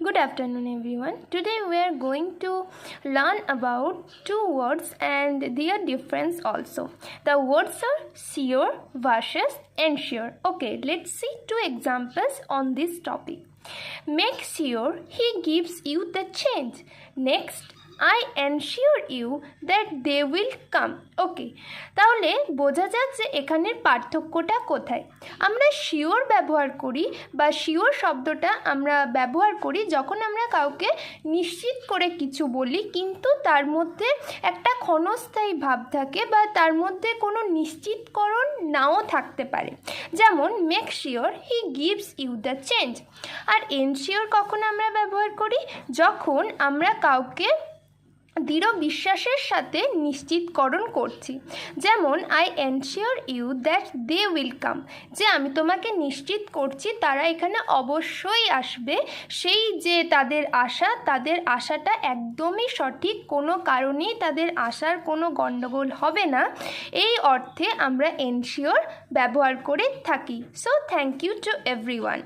Good afternoon everyone. Today we are going to learn about two words and their difference also. The words are sure versus ensure. Okay, let's see two examples on this topic. Make sure he gives you the change. Next, I ensure you that they will come. ওকে, তাহলে বোঝা যাক যে এখানের পার্থক্যটা কোথায়। আমরা sure ব্যবহার করি বা শিওর শব্দটা আমরা ব্যবহার করি যখন আমরা কাউকে নিশ্চিত করে কিছু বলি, কিন্তু তার মধ্যে একটা ক্ষণস্থায়ী ভাব থাকে বা তার মধ্যে কোনো নিশ্চিতকরণ নাও থাকতে পারে। যেমন make sure he gives you the change. আর এনশিওর কখন আমরা ব্যবহার করি? যখন আমরা কাউকে দৃঢ় বিশ্বাসের সাথে নিশ্চিতকরণ করছি। যেমন I ensure you that they will come, যে আমি তোমাকে নিশ্চিত করছি তারা এখানে অবশ্যই আসবে। সেই যে তাদের আশাটা একদমই সঠিক, কোনো কারণেই তাদের আসার কোনো গণ্ডগোল হবে না, এই অর্থে আমরা এনশিওর ব্যবহার করে থাকি। So thank you to everyone.